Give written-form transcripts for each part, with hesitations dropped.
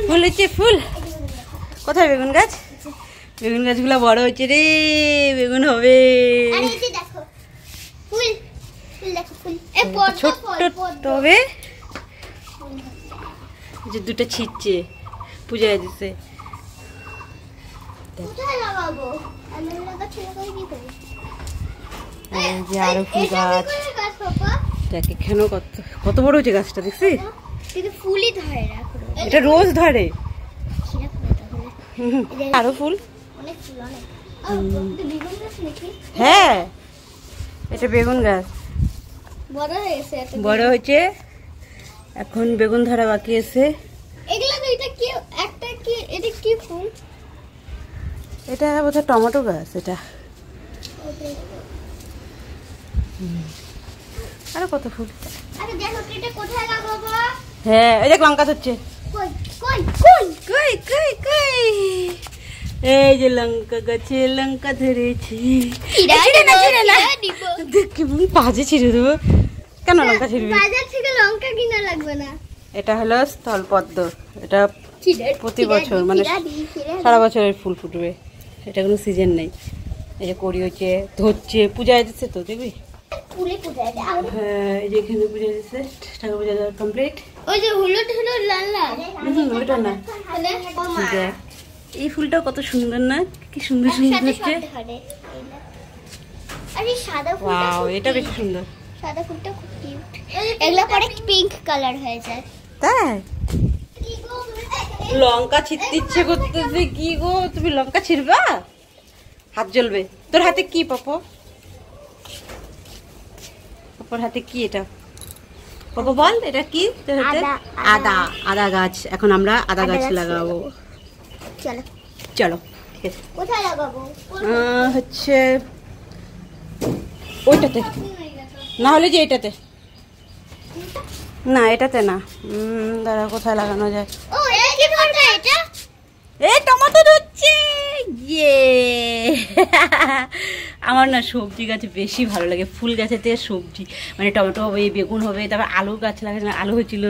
ফুল হচ্ছে ফুল। কোথায় বেগুন গাছ? বেগুন গাছগুলো বড় হচ্ছে রে, বেগুন হবে। ছোট্ট হবে, যে দুটো ছিটছে, পূজায় দিছে। আরো ফুল গাছ, দেখে কেন কত বড় হচ্ছে গাছটা, দেখছিস? ফুলই ধরে, এটা রোজ ধরে। আরো ফুল, হ্যাঁ এটা বেগুন গাছ বড় হয়েছে, এখন বেগুন ধরা বাকি আছে। এটা বোধহয় টমেটো গাছ। এটা আরো কত ফুল। হ্যাঁ এই দেখ লঙ্কা ধরছে, এই যে লঙ্কা গাছে লঙ্কা ধরেছি। বাজে ছিঁড়ে দেবো, কেন লঙ্কা ছিঁড়বি? লঙ্কা কিনা লাগবে না। এটা হলো স্থলপদ্ম, এটা প্রতি বছর মানে সারা বছরের ফুল ফুটবে, এটা কোনো সিজন নেই। এই যে কড়ি হচ্ছে, ধরছে, পূজায় দিচ্ছে তো দেখবি। হ্যাঁ এই যে এখানে পূজা দিচ্ছে, ঠাকুর পূজা দেওয়া কমপ্লিট। ওই যে হলুদ হলুদ লাল লাল, ওইটা না, এই ফুলটা কত সুন্দর না, কি সুন্দর সুন্দর হচ্ছে। ওয়াও এটা বেশি সুন্দর, সাদা ফুলটা খুব কিউট। এগুলা পরে পিঙ্ক কালার হয়ে যায়। তাই লঙ্কা ছিঁড়তে ইচ্ছে করতেছে। কি গো তুমি লঙ্কা ছিঁড়বা? হাত জ্বলবে। তোর হাতে কি পাপো? পাপোর হাতে কি এটা? পাপো বল এটা কি তোর হাতে? আদা। আদা গাছ, এখন আমরা আদা গাছ লাগাবো। চলো চলো ঠিক আছে। কোথায় লাগাবো? হচ্ছে ওইটাতে, না হলে যে এটাতে। না এটাতে না, দাঁড়া কোথায় লাগানো যায়। ও এটা কি করতে? এটা এই টমেটো ধরছে। ইয়ে আমার না সবজি গাছ বেশি ভালো লাগে, ফুল গাছের থেকে সবজি, মানে টমেটো হবে, বেগুন হবে, তারপর আলু গাছ লাগানো, আলু হয়েছিল,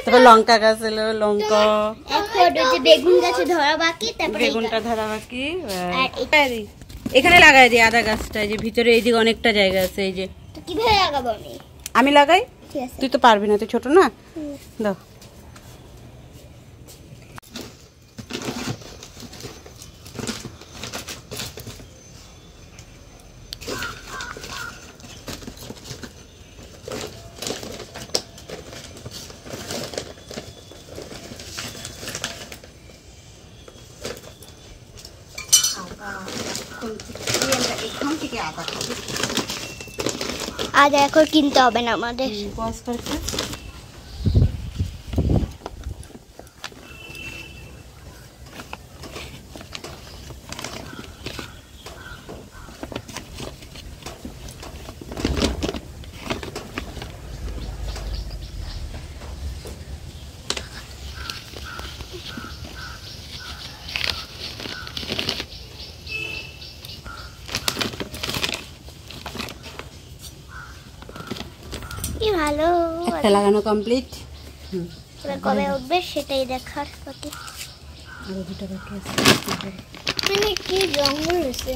তারপর লঙ্কা গাছ হলো, লঙ্কা, বেগুন গাছে ধরা বাকি, বেগুনটা ধরা বাকি। এখানে লাগাই দিই আদা গাছটা, এই যে ভিতরে এইদিকে অনেকটা জায়গা আছে। এই যে কিভাবে লাগাবো? আমি লাগাই, তুই তো পারবি না, তুই ছোট না। দাও আদা এখন কিনতে হবে না আমাদের। কি ভালো, একটা লাগানো কমপ্লিট। কবে উঠবে সেটাই দেখার বাকি। আরো দুটো বাকি আছে। মানে কি জঙ্গল হয়েছে।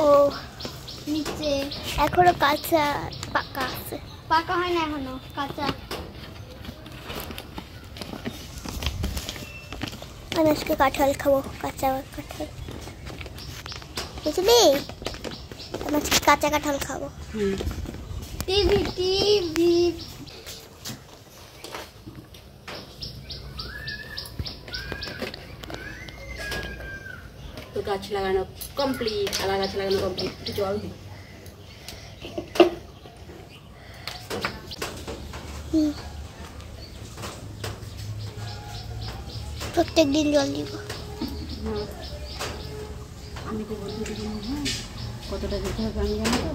ও নিচে এখনো কাঁচা, পাকা আছে, পাকা হয় না এখনো, কাঁচা। আজকে কাঁঠাল খাবো, কাঁচা কাঁঠাল, বুঝলি? আজকে কাঁচা কাঁঠাল খাবো। টিভি টিভি তো গাছ লাগানো কমপ্লিট, আদা গাছ লাগানো কমপ্লিট। একটু জল দিই। প্রত্যেক দিন জল দিব। আমি তো বলতে দিই। কতটা দিতে হবে আমি জানি তো।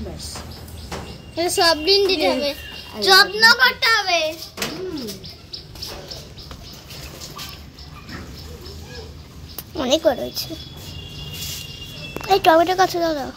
ব্যাস সব দিন দিতে হবে, যত্ন করতে হবে। অনেক রয়েছে। এই টমেটো কাছে দাও।